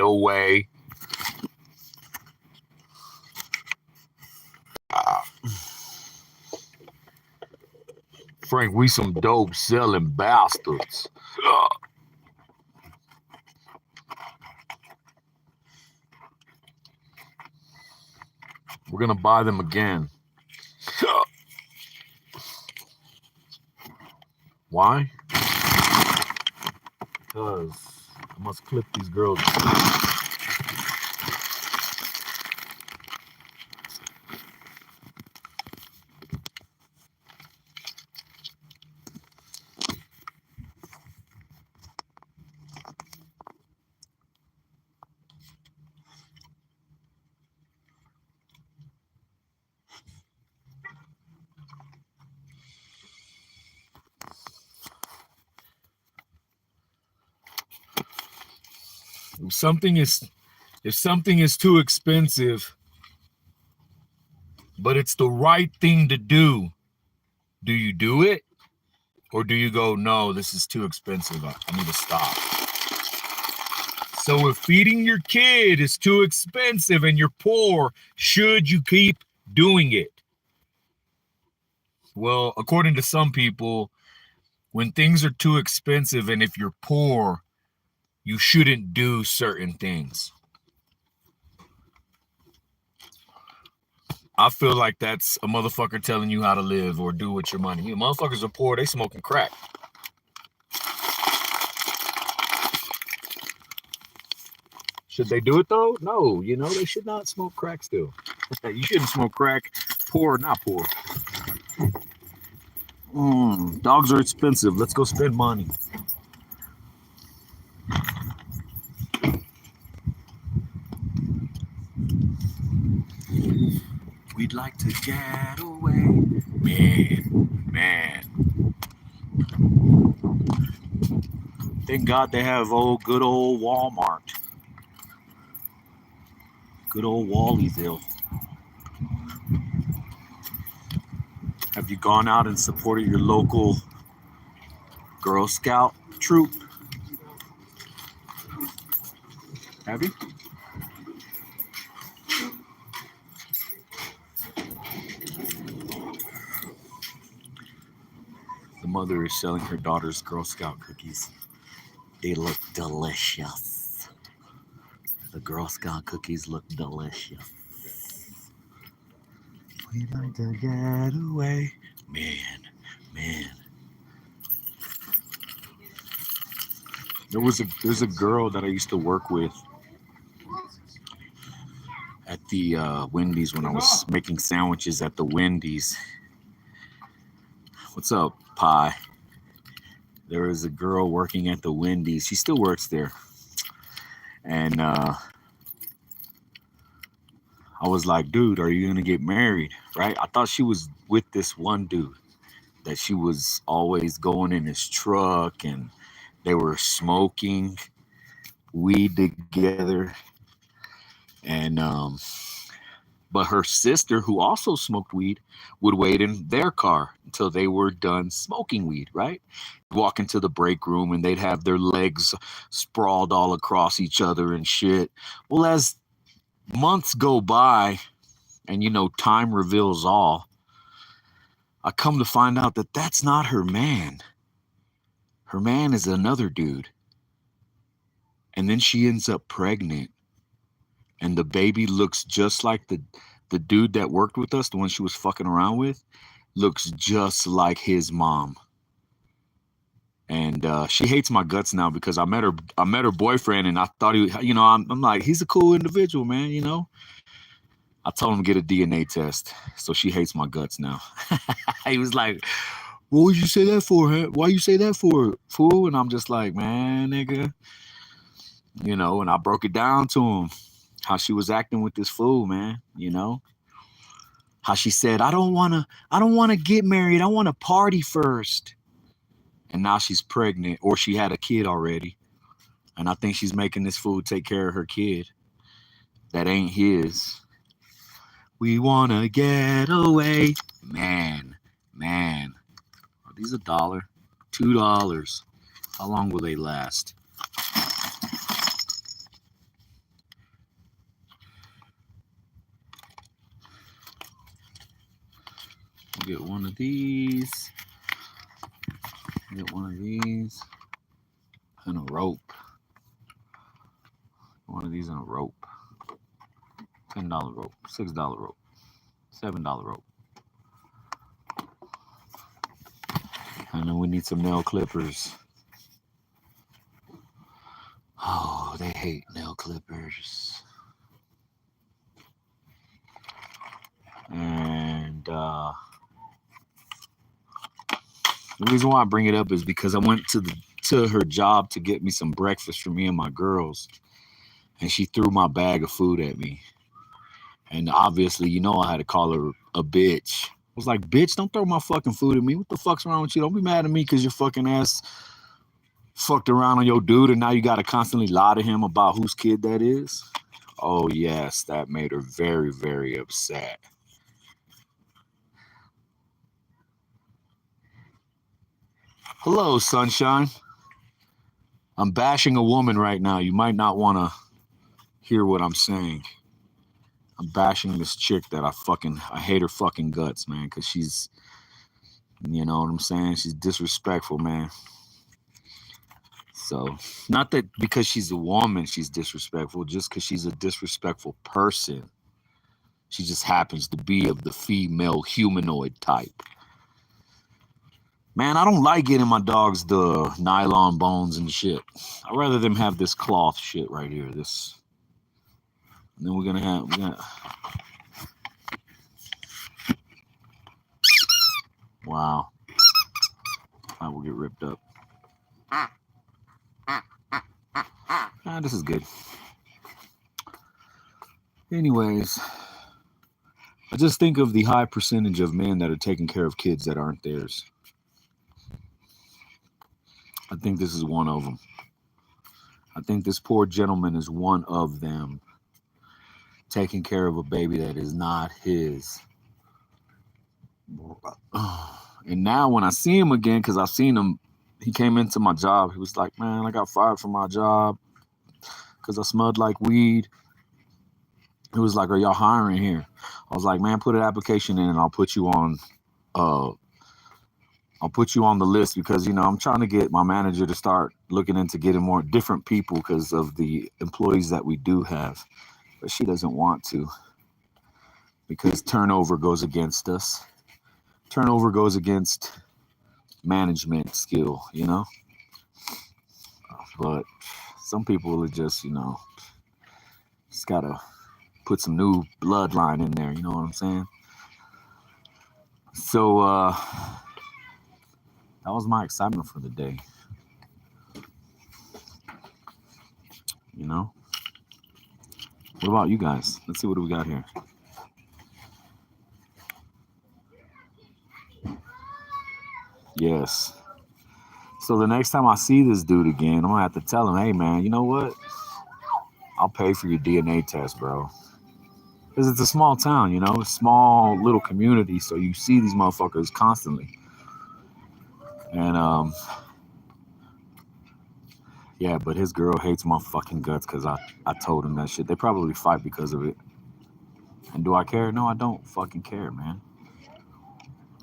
away. Frank, we some dope selling bastards. We're gonna buy them again. Why? Because I must clip these girls. If something is too expensive, but it's the right thing to do you do it? Or do you go, no, this is too expensive, I need to stop? So if feeding your kid is too expensive and you're poor, should you keep doing it? Well, according to some people, when things are too expensive and if you're poor, you shouldn't do certain things. I feel like that's a motherfucker telling you how to live or do with your money. You motherfuckers are poor, they smoking crack. Should they do it though? No, they should not smoke crack still. You shouldn't smoke crack, poor or not poor. Dogs are expensive. Let's go spend money. We'd like to get away. Man. Thank God they have good old Walmart. Good old Wallyville. Have you gone out and supported your local Girl Scout troop? Have you? The mother is selling her daughter's Girl Scout cookies. They look delicious. The Girl Scout cookies look delicious. We'd like to get away. Man. There's a girl that I used to work with at the Wendy's when I was making sandwiches at the Wendy's. What's up, Pie? There was a girl working at the Wendy's. She still works there. And I was like, dude, are you going to get married? Right? I thought she was with this one dude that she was always going in his truck and they were smoking weed together. And, but her sister, who also smoked weed, would wait in their car until they were done smoking weed, right? Walk into the break room and they'd have their legs sprawled all across each other and shit. Well, as months go by and, time reveals all, I come to find out that that's not her man. Her man is another dude. And then she ends up pregnant. And the baby looks just like the dude that worked with us, the one she was fucking around with, looks just like his mom. And she hates my guts now because I met her boyfriend and I thought I'm like, he's a cool individual, man, I told him to get a DNA test. So she hates my guts now. He was like, what would you say that for, huh? Why you say that for, fool? And I'm just like, man, nigga. And I broke it down to him. How she was acting with this fool, man, How she said, I don't wanna get married. I wanna party first. And now she's pregnant, or she had a kid already. And I think she's making this fool take care of her kid. That ain't his. We wanna get away. Man. Are these $1? $2. How long will they last? Get one of these. Get one of these. And a rope. One of these and a rope. $10 rope. $6 rope. $7 rope. And then we need some nail clippers. Oh, they hate nail clippers. And the reason why I bring it up is because I went to her job to get me some breakfast for me and my girls, and she threw my bag of food at me. And obviously, you know, I had to call her a bitch. I was like, bitch, don't throw my fucking food at me. What the fuck's wrong with you? Don't be mad at me because your fucking ass fucked around on your dude and now you got to constantly lie to him about whose kid that is. Oh, yes, that made her very, very upset. Hello, sunshine. I'm bashing a woman right now. You might not want to hear what I'm saying. I'm bashing this chick that I hate her fucking guts, man, because she's, you know what I'm saying? She's disrespectful, man. So, not that because she's a woman, she's disrespectful, just because she's a disrespectful person. She just happens to be of the female humanoid type. Man, I don't like getting my dogs the nylon bones and shit. I'd rather them have this cloth shit right here. This. And then we're gonna wow. I will get ripped up. This is good. Anyways, I just think of the high percentage of men that are taking care of kids that aren't theirs. I think this is one of them. I think this poor gentleman is one of them, taking care of a baby that is not his. And now when I see him again, because I've seen him, he came into my job. He was like, man, I got fired from my job because I smelled like weed. He was like, are y'all hiring here? I was like, man, put an application in and I'll put you on the list because, you know, I'm trying to get my manager to start looking into getting more different people because of the employees that we do have. But she doesn't want to because turnover goes against us. Turnover goes against management skill, you know? But some people are just, you know, just gotta put some new bloodline in there, you know what I'm saying? So, that was my excitement for the day. You know? What about you guys? Let's see what we got here. Yes. So the next time I see this dude again, I'm gonna have to tell him, hey man, you know what? I'll pay for your DNA test, bro. Because it's a small town, you know, a small little community, so you see these motherfuckers constantly. And yeah, but his girl hates my fucking guts because I told him that shit. They probably fight because of it. And do I care? No, I don't fucking care, man.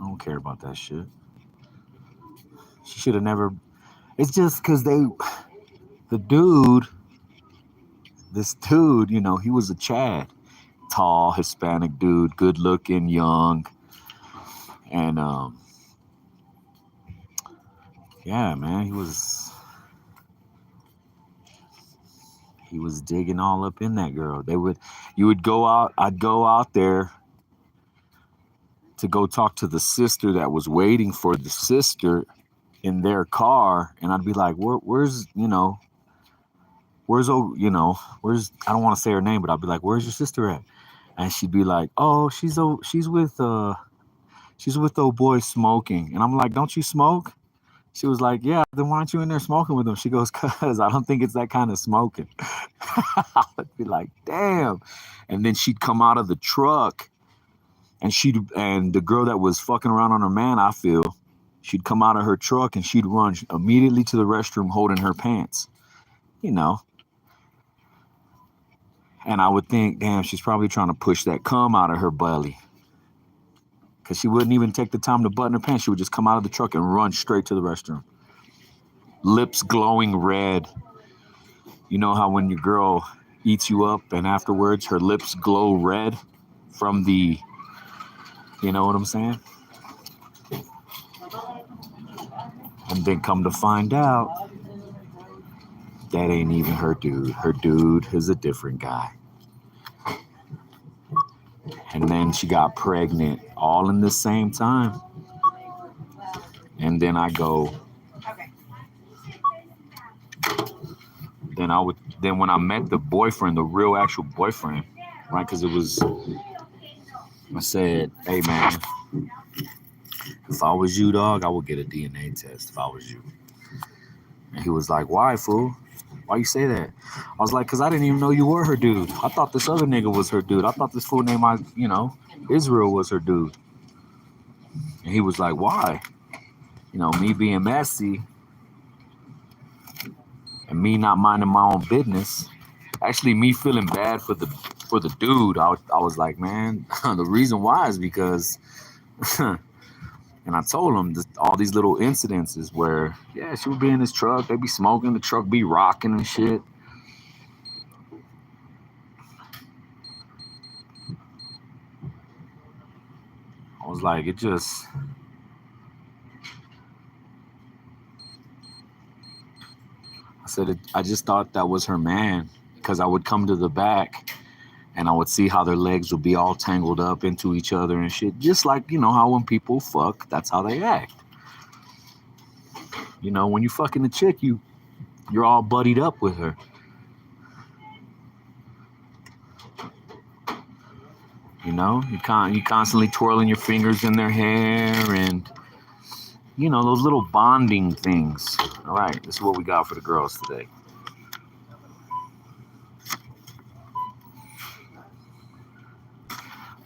I don't care about that shit. She should have never. It's just because this dude, you know, he was a Chad. Tall, Hispanic dude, good looking, young. And yeah, man, he was digging all up in that girl. I'd go out there to go talk to the sister that was waiting for the sister in their car, and I'd be like, where's I don't want to say her name, but I'd be like, where's your sister at? And she'd be like, oh, she's with old boy smoking. And I'm like, don't you smoke? She was like, yeah, then why aren't you in there smoking with him? She goes, cause I don't think it's that kind of smoking. I would be like, damn. And then she'd come out of the truck and the girl that was fucking around on her man, I feel, she'd come out of her truck and she'd run immediately to the restroom holding her pants, you know. And I would think, damn, she's probably trying to push that cum out of her belly. because she wouldn't even take the time to button her pants. She would just come out of the truck and run straight to the restroom. Lips glowing red. You know how when your girl eats you up and afterwards her lips glow red from the, you know what I'm saying? And then come to find out, that ain't even her dude. Her dude is a different guy. And then she got pregnant all in the same time. And then I go, then when I met the boyfriend, the real actual boyfriend, right? Because I said, hey man, if I was you, dog, I would get a DNA test if I was you. And he was like, why, fool? Why you say that? I was like, because I didn't even know you were her dude. I thought this other nigga was her dude. I thought this fool named Israel was her dude. And he was like, why? Me being messy and me not minding my own business. Actually, me feeling bad for the dude. I was like, man, the reason why is because, and I told him all these little incidences where, yeah, she would be in his truck, they be smoking, the truck be rocking and shit. I was like, I just thought that was her man, because I would come to the back and I would see how their legs would be all tangled up into each other and shit. Just like, how when people fuck, that's how they act. When you fucking a chick, you're all buddied up with her. You constantly twirling your fingers in their hair and, those little bonding things. All right, this is what we got for the girls today.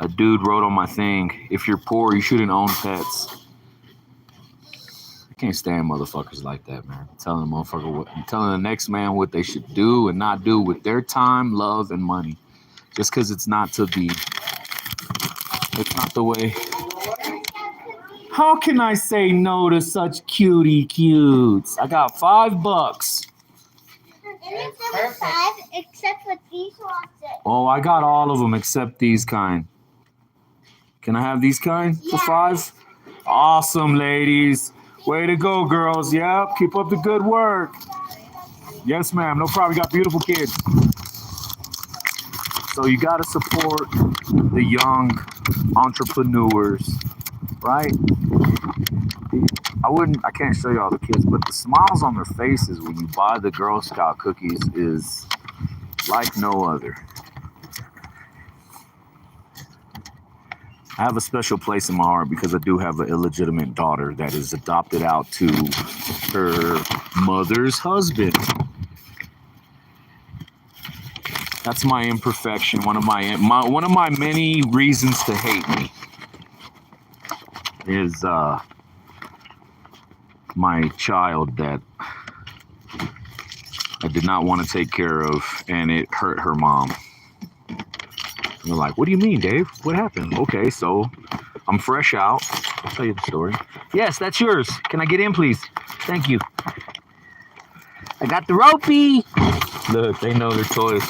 A dude wrote on my thing, if you're poor, you shouldn't own pets. I can't stand motherfuckers like that, man. I'm telling the next man what they should do and not do with their time, love, and money. Just because it's not the way. How can I say no to such cutie cutes? I got $5. Anything for $5 except for these ones. Oh, I got all of them except these kind. Can I have these kind for $5? Awesome, ladies. Way to go, girls. Yep, keep up the good work. Yes, ma'am. No problem. You got beautiful kids. So you got to support the young entrepreneurs, right? I can't show you all the kids, but the smiles on their faces when you buy the Girl Scout cookies is like no other. I have a special place in my heart because I do have an illegitimate daughter that is adopted out to her mother's husband. That's my imperfection. One of my many reasons to hate me is my child that I did not want to take care of, and it hurt her mom. And they're like, what do you mean, Dave? What happened? Okay, so I'm fresh out. I'll tell you the story. Yes, that's yours. Can I get in, please? Thank you. I got the ropey. Look, they know their toys.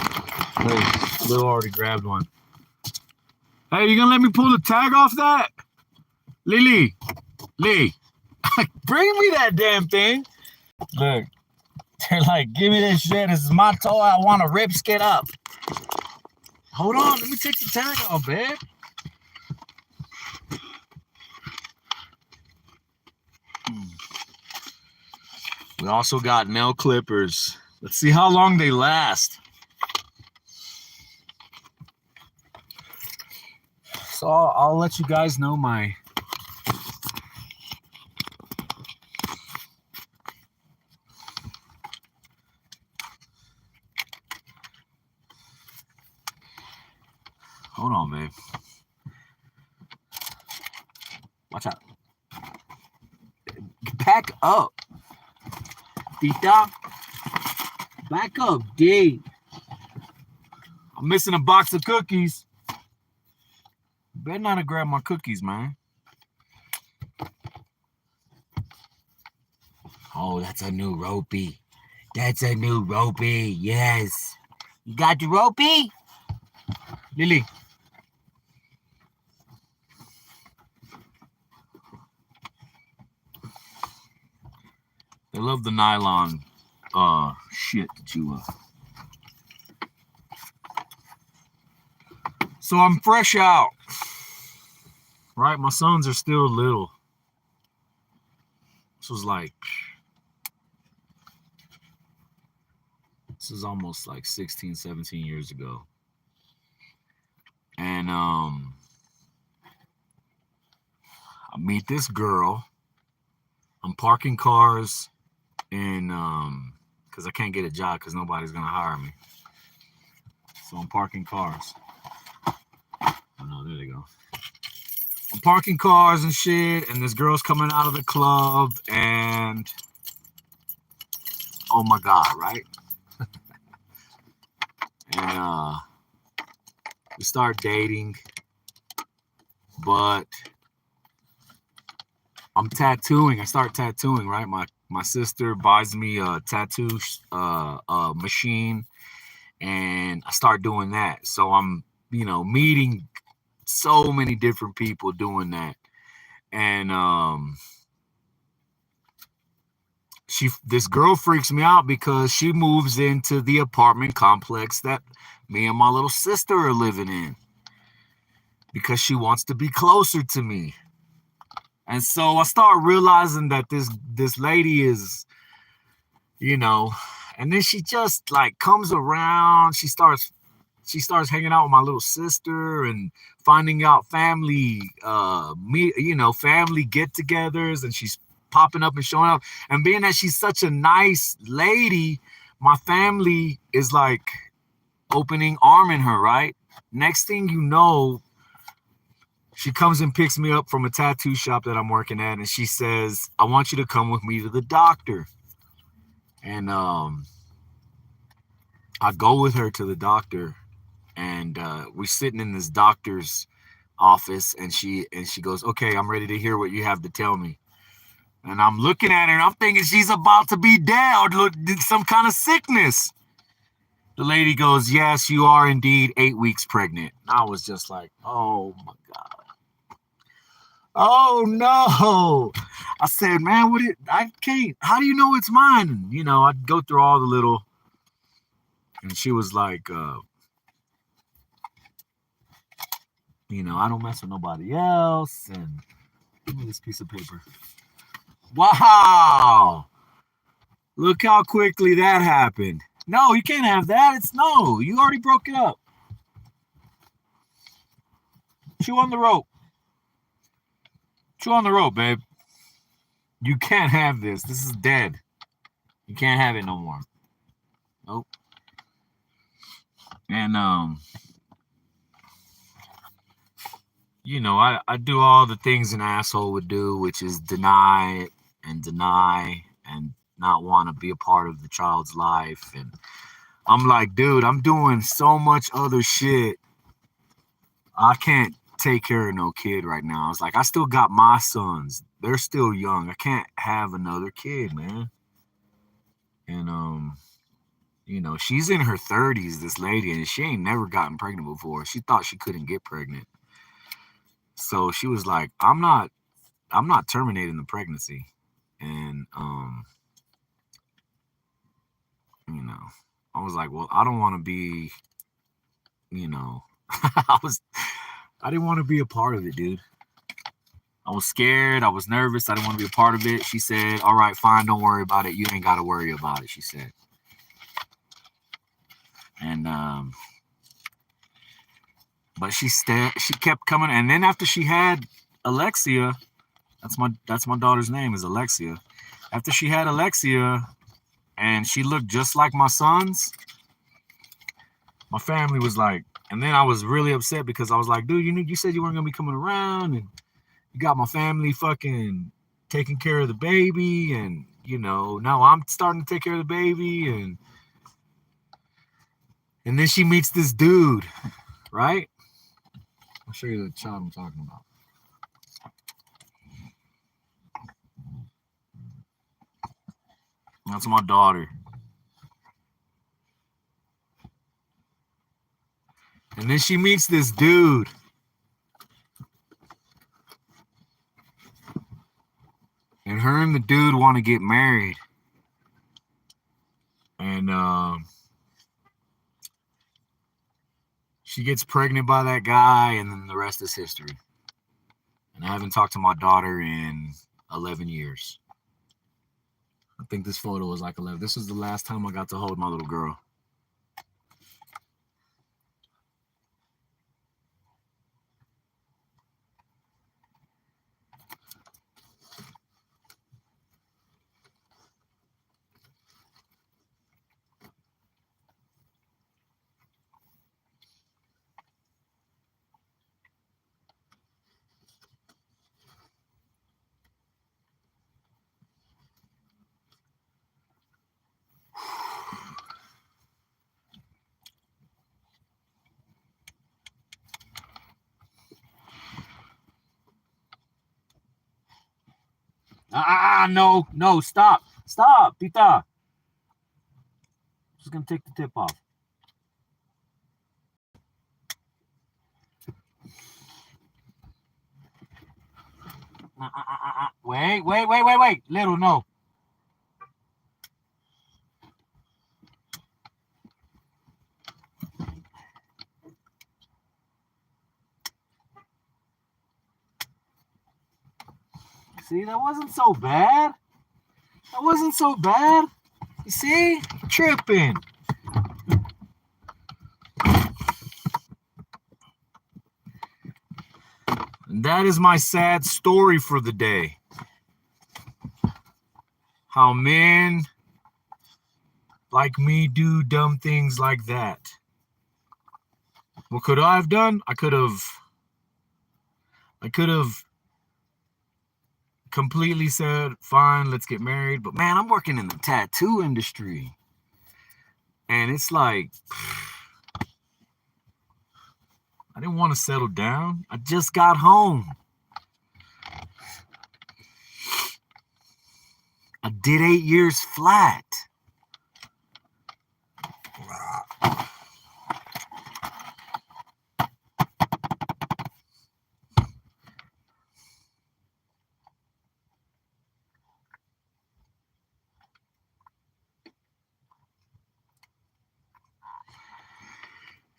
Look, Lil already grabbed one. Hey, you gonna let me pull the tag off that? Lee, bring me that damn thing. Look, they're like, give me this shit. This is my toy. I want to rip skid up. Hold on, let me take the tag off, babe. We also got nail clippers. Let's see how long they last. So I'll let you guys know my... Hold on, babe. Watch out. Back up. Tita. Back up, D. I'm missing a box of cookies. Better not have grabbed my cookies, man. Oh, that's a new ropey. That's a new ropey. Yes. You got the ropey? Lily. They love the nylon shit to chew up. So I'm fresh out. Right? My sons are still little. This was almost like 16, 17 years ago. And I meet this girl. I'm parking cars in because I can't get a job because nobody's gonna hire me. So I'm parking cars. Oh no, there they go. I'm parking cars and shit, and this girl's coming out of the club, and oh my god, right? And we start dating, but I'm tattooing. I start tattooing, right? My sister buys me a tattoo machine, and I start doing that. So I'm, meeting so many different people doing that. And this girl freaks me out because she moves into the apartment complex that me and my little sister are living in because she wants to be closer to me. And so I start realizing that this lady is, and then she just like comes around. She starts hanging out with my little sister and finding out family family get-togethers, and she's popping up and showing up. And being that she's such a nice lady, my family is like opening arming her, right? Next thing you know, she comes and picks me up from a tattoo shop that I'm working at, and she says, I want you to come with me to the doctor. And I go with her to the doctor, and we're sitting in this doctor's office, and she goes, okay, I'm ready to hear what you have to tell me. And I'm looking at her, and I'm thinking she's about to be dead or some kind of sickness. The lady goes, yes, you are indeed 8 weeks pregnant. And I was just like, oh my god. Oh no. I said, man, I can't, how do you know it's mine? I'd go through all the little, and she was like, I don't mess with nobody else. And give me this piece of paper. Wow. Look how quickly that happened. No, you can't have that. You already broke it up. Chew on the rope. Chew on the rope, babe. You can't have this. This is dead. You can't have it no more. Nope. And I do all the things an asshole would do, which is deny and not want to be a part of the child's life. And I'm like, dude, I'm doing so much other shit. I can't take care of no kid right now. I was like, I still got my sons. They're still young. I can't have another kid, man. And she's in her 30s, this lady, and she ain't never gotten pregnant before. She thought she couldn't get pregnant. So she was like, I'm not terminating the pregnancy. And I was like, well, I don't want to be, I didn't want to be a part of it, dude. I was scared. I was nervous. I didn't want to be a part of it. She said, all right, fine. Don't worry about it. You ain't got to worry about it, she said. And, but she kept coming. And then after she had Alexia, that's my daughter's name, is Alexia. After she had Alexia and she looked just like my sons, my family was like, and then I was really upset because I was like, dude, you said you weren't going to be coming around, and you got my family fucking taking care of the baby, and, now I'm starting to take care of the baby, and then she meets this dude, right? I'll show you the child I'm talking about. That's my daughter. And then she meets this dude. And her and the dude want to get married. And she gets pregnant by that guy, and then the rest is history. And I haven't talked to my daughter in 11 years. I think this photo was like 11. This was the last time I got to hold my little girl. No, stop, Pita. Just gonna take the tip off. Wait, little, no. See, that wasn't so bad. You see? Tripping. And that is my sad story for the day. How men like me do dumb things like that. What could I have done? I could have completely said, fine, let's get married. But man, I'm working in the tattoo industry. And it's like, I didn't want to settle down. I just got home. I did 8 years flat.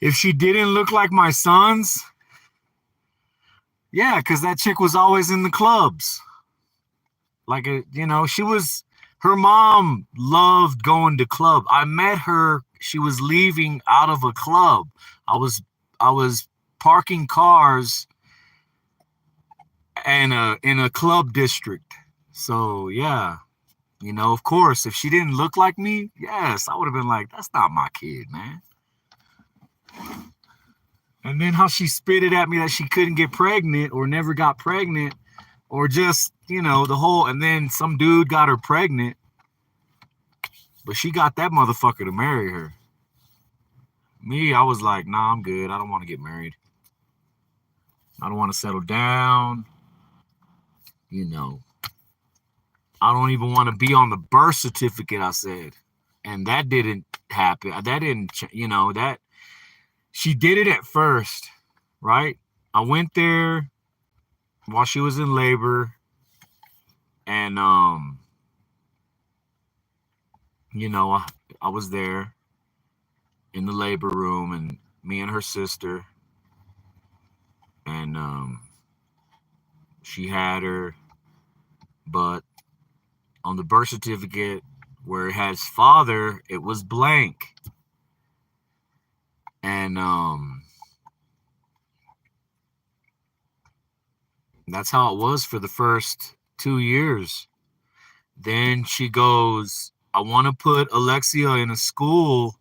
If she didn't look like my sons, yeah, because that chick was always in the clubs. Like, her mom loved going to club. I met her, she was leaving out of a club. I was parking cars in a club district. So, yeah, of course, if she didn't look like me, yes, I would have been like, that's not my kid, man. And then how she spitted at me that she couldn't get pregnant or never got pregnant or just, the whole, and then some dude got her pregnant, but she got that motherfucker to marry her. Me, I was like, nah, I'm good. I don't want to get married. I don't want to settle down. I don't even want to be on the birth certificate, I said. And that didn't happen. That didn't, that she did it at first, right? I went there while she was in labor, and I was there in the labor room, and me and her sister, and she had her, but on the birth certificate where it has father, it was blank. And that's how it was for the first 2 years. Then she goes, I want to put Alexia in a school,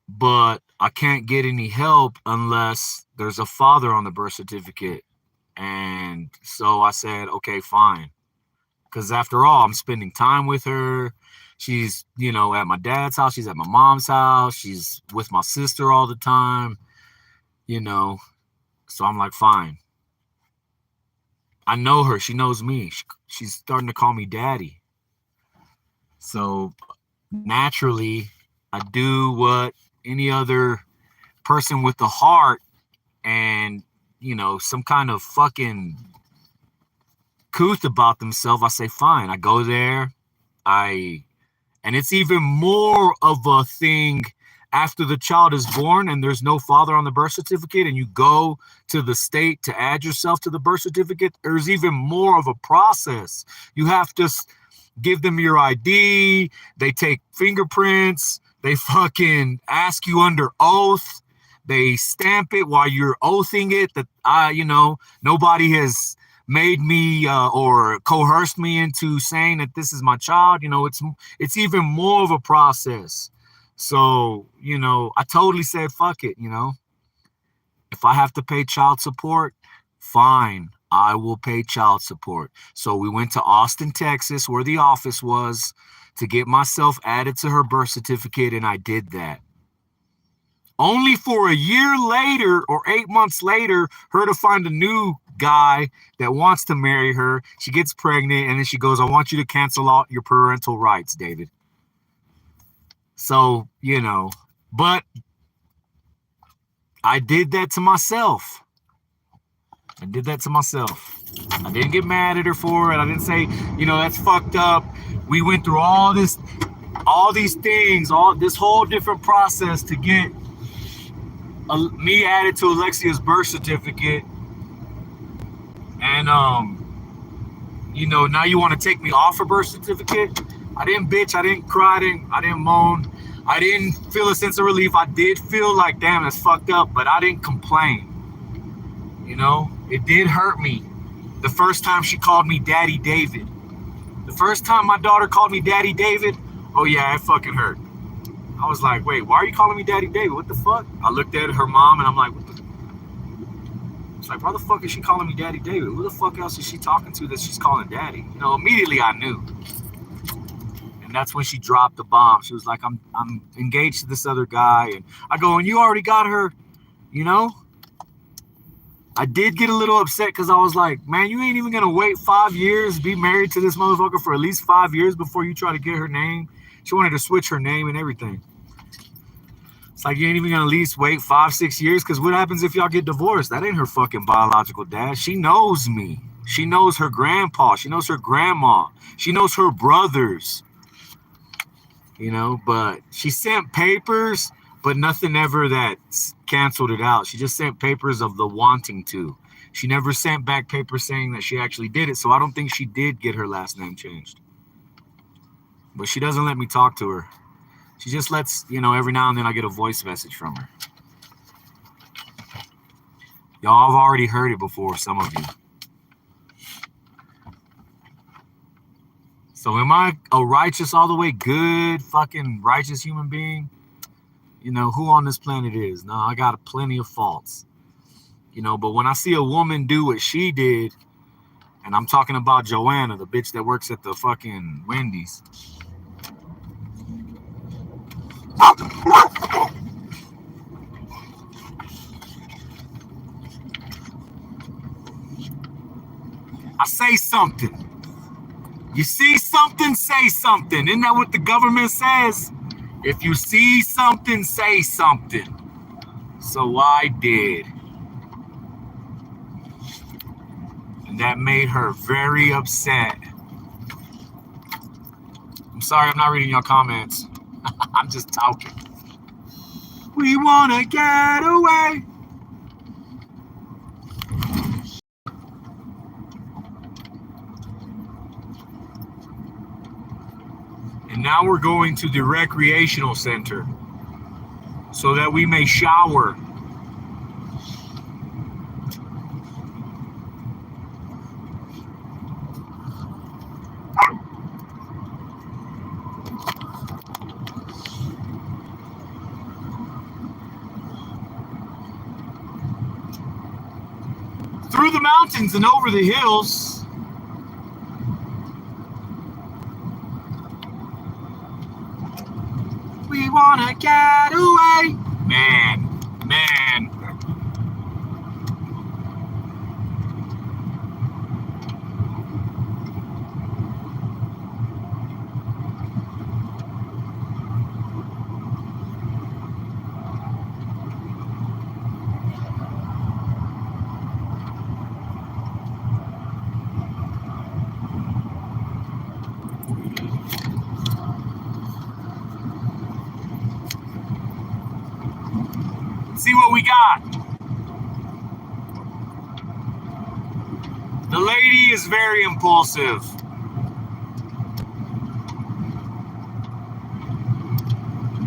but I can't get any help unless there's a father on the birth certificate. And so I said, okay, fine. Because after all, I'm spending time with her. She's, at my dad's house. She's at my mom's house. She's with my sister all the time, So I'm like, fine. I know her. She knows me. She's starting to call me daddy. So naturally, I do what any other person with a heart and, some kind of fucking couth about themselves. I say, fine. I go there. And it's even more of a thing after the child is born and there's no father on the birth certificate and you go to the state to add yourself to the birth certificate. There's even more of a process. You have to give them your ID. They take fingerprints. They fucking ask you under oath. They stamp it while you're oathing it that nobody has made me or coerced me into saying that this is my child. It's even more of a process. So, I totally said, fuck it. If I have to pay child support, fine, I will pay child support. So we went to Austin, Texas, where the office was, to get myself added to her birth certificate, and I did that. Only for a year later or 8 months later, her to find a new guy that wants to marry her. She gets pregnant, and then she goes, I want you to cancel out your parental rights, David. So, but I did that to myself. I didn't get mad at her for it. I didn't say, that's fucked up. We went through all these things, this whole different process to get me added to Alexia's birth certificate. And, now you want to take me off her birth certificate? I didn't bitch. I didn't cry. I didn't moan. I didn't feel a sense of relief. I did feel like, damn, that's fucked up, but I didn't complain. It did hurt me. The first time she called me Daddy David. The first time my daughter called me Daddy David, oh yeah, it fucking hurt. I was like, wait, why are you calling me Daddy David? What the fuck? I looked at her mom and I'm like, it's like, why the fuck is she calling me Daddy David? Who the fuck else is she talking to that she's calling Daddy? Immediately I knew. And that's when she dropped the bomb. She was like, I'm engaged to this other guy. And I go, and you already got her, I did get a little upset because I was like, man, you ain't even going to wait 5 years, be married to this motherfucker for at least 5 years before you try to get her name. She wanted to switch her name and everything. It's like, you ain't even going to at least wait 5-6 years, because what happens if y'all get divorced? That ain't her fucking biological dad. She knows me. She knows her grandpa. She knows her grandma. She knows her brothers. But she sent papers, but nothing ever that canceled it out. She just sent papers of the wanting to. She never sent back papers saying that she actually did it, so I don't think she did get her last name changed. But she doesn't let me talk to her. She just lets, every now and then I get a voice message from her. Y'all have already heard it before, some of you. So am I a righteous, all the way good, fucking righteous human being? Who on this planet is? No, I got plenty of faults. But when I see a woman do what she did, and I'm talking about Joanna, the bitch that works at the fucking Wendy's. I say something. You see something, say something. Isn't that what the government says? If you see something, say something. So I did. And that made her very upset. I'm sorry, I'm not reading your comments. I'm just talking. We want to get away. And now we're going to the recreational center so that we may shower. Through the mountains and over the hills. We want to get away. Man. see what we got. The lady is very impulsive.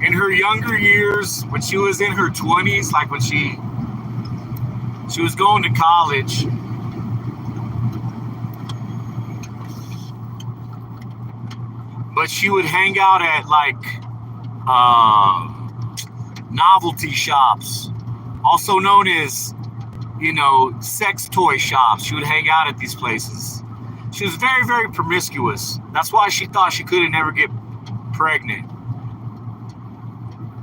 In her younger years, when she was in her 20s, like when she was going to college, but she would hang out at like novelty shops, also known as, sex toy shops. She would hang out at these places. She was very, very promiscuous. That's why she thought she couldn't ever get pregnant.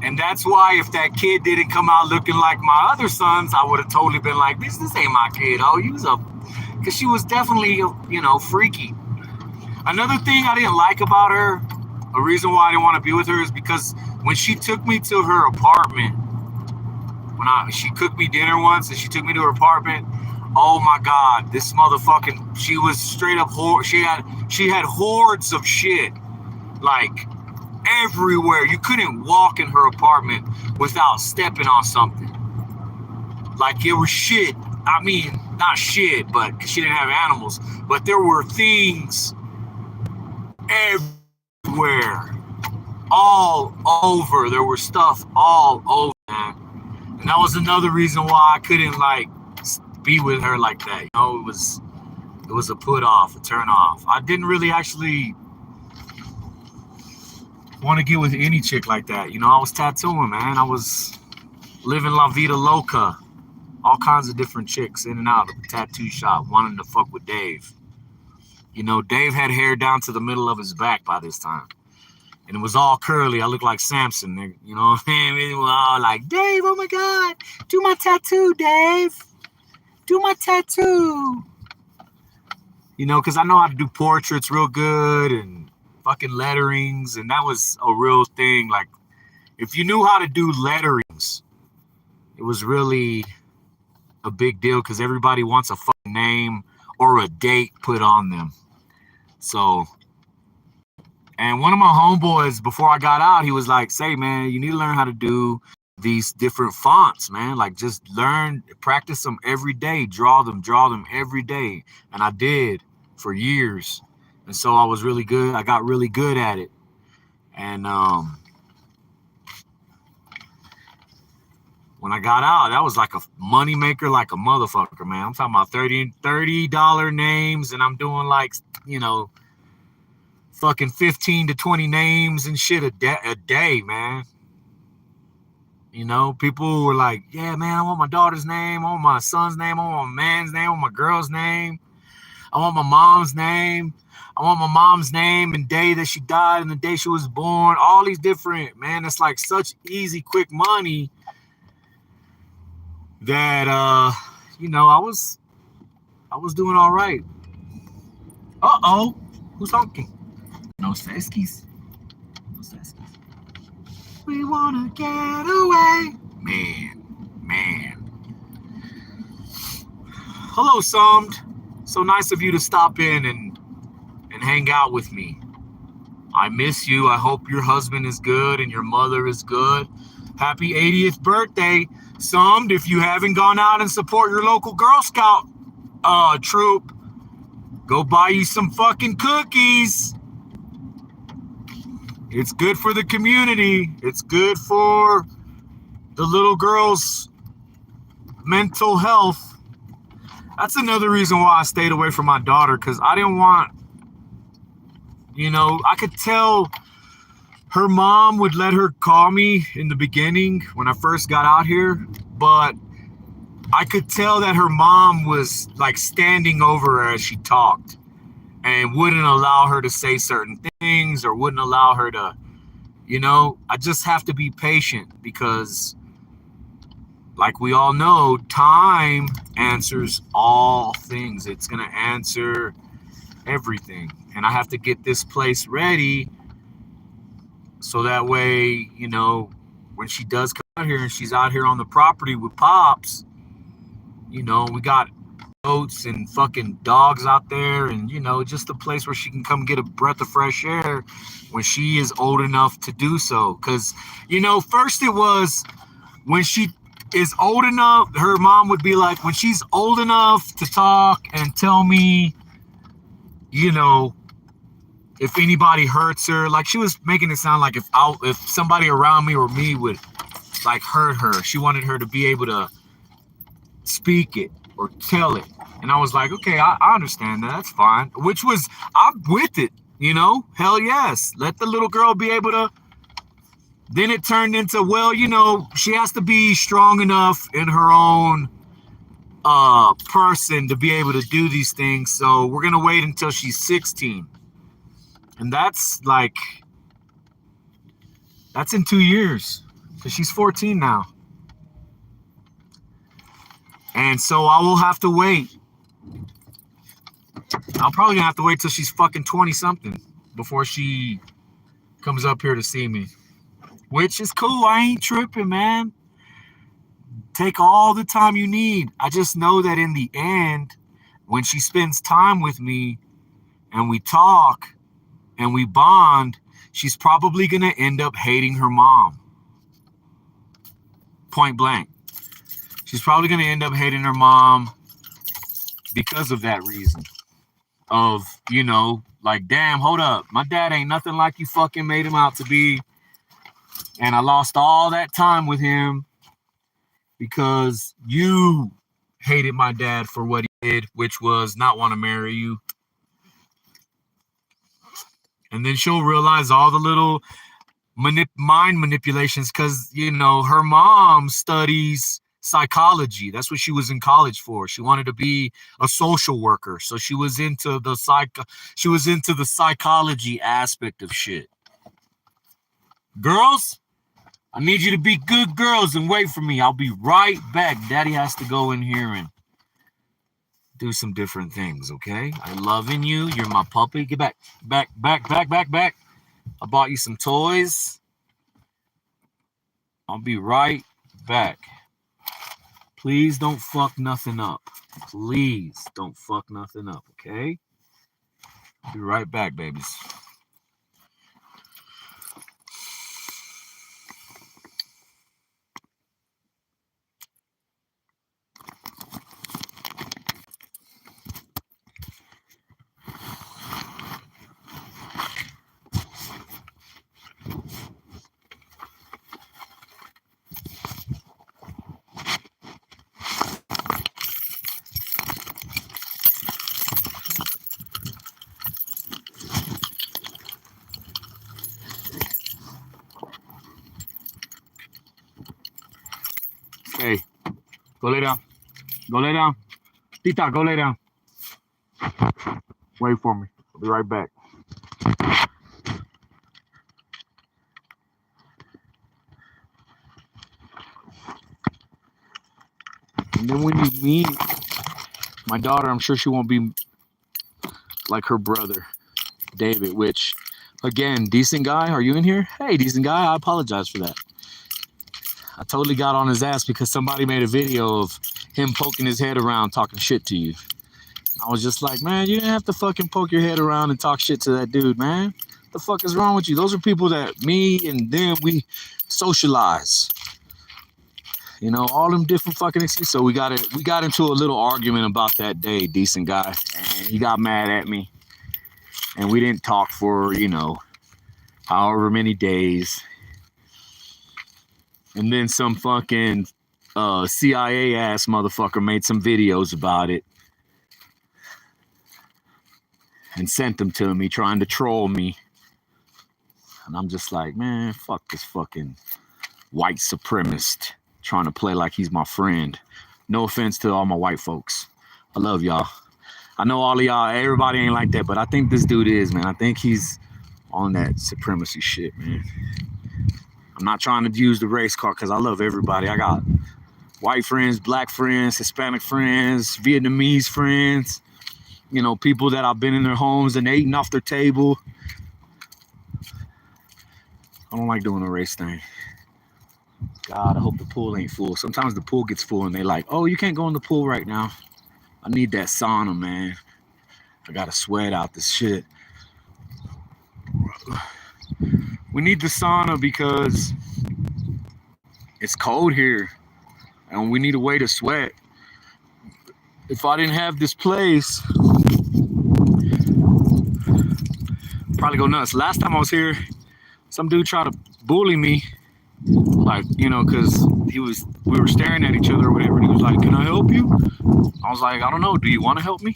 And that's why if that kid didn't come out looking like my other sons, I would have totally been like, this ain't my kid. Oh, because she was definitely, freaky. Another thing I didn't like about her, a reason why I didn't want to be with her, is because when she took me to her apartment, she cooked me dinner once and she took me to her apartment. Oh my God, this motherfucking, she was straight up she had hordes of shit, like everywhere. You couldn't walk in her apartment without stepping on something. Like it was shit. I mean, not shit, but because she didn't have animals, but there were things everywhere, all over. There was stuff all over, man. And that was another reason why I couldn't be with her like that. It was a put off, a turn off. I didn't really actually want to get with any chick like that. I was tattooing, man. I was living la vida loca. All kinds of different chicks in and out of the tattoo shop wanting to fuck with Dave. Dave had hair down to the middle of his back by this time. And it was all curly. I looked like Samson. You know what I mean? It was all like, Dave, oh my God, do my tattoo, Dave. Do my tattoo. Because I know how to do portraits real good and fucking letterings. And that was a real thing. Like, if you knew how to do letterings, it was really a big deal because everybody wants a fucking name or a date put on them. So, and one of my homeboys, before I got out, he was like, say, man, you need to learn how to do these different fonts, man. Like, just practice them every day, draw them every day. And I did for years. And so I was really good. I got really good at it. And when I got out, that was like a money maker, like a motherfucker, man. I'm talking about $30 names, and I'm doing like, fucking 15 to 20 names and shit a day, man. People were like, yeah, man, I want my daughter's name, I want my son's name, I want my man's name, I want my girl's name, I want my mom's name, I want my mom's name and day that she died and the day she was born. All these different, man, it's like such easy, quick money that I was doing all right. Uh-oh, who's honking? No Seskies. We wanna get away. Man. Hello, Summed. So nice of you to stop in and hang out with me. I miss you. I hope your husband is good and your mother is good. Happy 80th birthday, Summed. If you haven't gone out and support your local Girl Scout troop, go buy you some fucking cookies. It's good for the community. It's good for the little girls' mental health. That's another reason why I stayed away from my daughter, because I didn't want, I could tell her mom would let her call me in the beginning when I first got out here, but I could tell that her mom was like standing over her as she talked and wouldn't allow her to say certain things or wouldn't allow her to, I just have to be patient because, like we all know, time answers all things. It's going to answer everything. And I have to get this place ready so that way, when she does come out here and she's out here on the property with Pops, we got goats and fucking dogs out there and, just a place where she can come get a breath of fresh air when she is old enough to do so. Because, first it was when she is old enough, her mom would be like, when she's old enough to talk and tell me, you know, if anybody hurts her, like she was making it sound like if somebody around me or me would like hurt her, she wanted her to be able to speak it or tell it. And I was like, okay, I understand that. That's fine. Which was, I'm with it, you know? Hell yes. Let the little girl be able to. Then it turned into, well, you know, she has to be strong enough in her own person to be able to do these things. So we're going to wait until she's 16. And that's like, that's in 2 years. Because she's 14 now. And so I will have to wait. I'm probably gonna have to wait till she's fucking 20 something before she comes up here to see me. Which is cool. I ain't tripping, man. Take all the time you need. I just know that in the end, when she spends time with me and we talk and we bond, she's probably gonna end up hating her mom. Point blank. She's probably gonna end up hating her mom because of that reason. Of, you know, like, damn, hold up. My dad ain't nothing like you fucking made him out to be. And I lost all that time with him because you hated my dad for what he did, which was not want to marry you. And then she'll realize all the little mind manipulations because, you know, her mom studies psychology. That's what she was in college for. She wanted to be a social worker. So she was into the psychology aspect of shit. Girls, I need you to be good girls and wait for me. I'll be right back. Daddy has to go in here and do some different things, okay? I'm loving you. You're my puppy. Get back. Back. I bought you some toys. I'll be right back. Please don't fuck nothing up. Please don't fuck nothing up, okay? I'll be right back, babies. Hey, go lay down. Go lay down. Tita, go lay down. Wait for me. I'll be right back. And then when you meet my daughter, I'm sure she won't be like her brother, David, which, again, decent guy. Are you in here? Hey, decent guy. I apologize for that. I totally got on his ass because somebody made a video of him poking his head around talking shit to you. I was just like, man, you didn't have to fucking poke your head around and talk shit to that dude, man. What the fuck is wrong with you? Those are people that me and them, we socialize. You know, all them different fucking excuses. So we got into a little argument about that day, decent guy. And he got mad at me. And we didn't talk for, you know, however many days. And then some fucking CIA ass motherfucker made some videos about it and sent them to me trying to troll me. And I'm just like, man, fuck this fucking white supremacist trying to play like he's my friend. No offense to all my white folks. I love y'all. I know all of y'all, everybody ain't like that, but I think this dude is, man. I think he's on that supremacy shit, man. I'm not trying to use the race card because I love everybody. I got white friends, black friends, Hispanic friends, Vietnamese friends, you know, people that I've been in their homes and eating off their table. I don't like doing the race thing. God, I hope the pool ain't full. Sometimes the pool gets full and they like, oh, you can't go in the pool right now. I need that sauna, man. I gotta sweat out this shit. We need the sauna because it's cold here. and we need a way to sweat. If I didn't have this place, probably go nuts. Last time I was here, some dude tried to bully me, like, because we were staring at each other or whatever, and he was like, "Can I help you?" I was like, "I don't know. Do you want to help me?"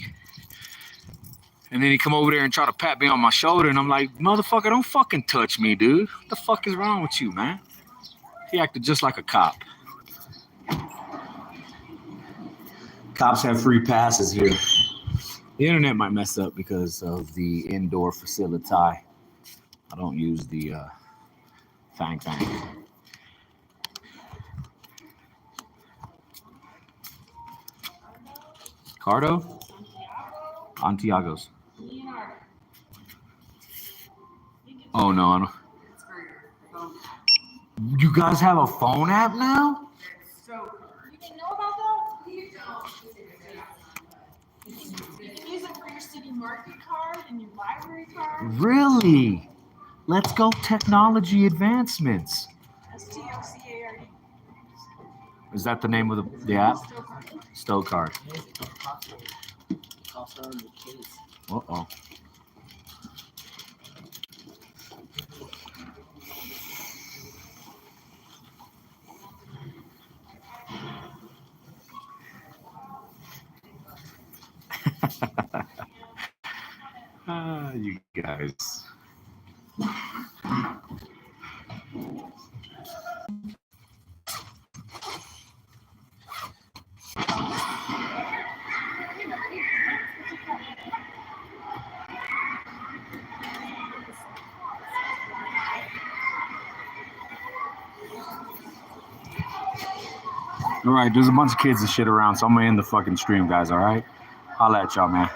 And then he come over there and try to pat me on my shoulder, and I'm like, "Motherfucker, don't fucking touch me, dude. What the fuck is wrong with you, man?" He acted just like a cop. Cops have free passes here. The internet might mess up because of the indoor facility. I don't use the Fang. Cardo? Antiagos. Oh, no. I don't. You guys have a phone app now? You didn't know about that? You can use it for your city market card and your library card. Really? Let's go technology advancements. STOCARD. Is that the name of the app? Stocard. Uh-oh. You guys. All right, there's a bunch of kids and shit around, so I'm gonna end the fucking stream, guys, all right? Holla at y'all, man.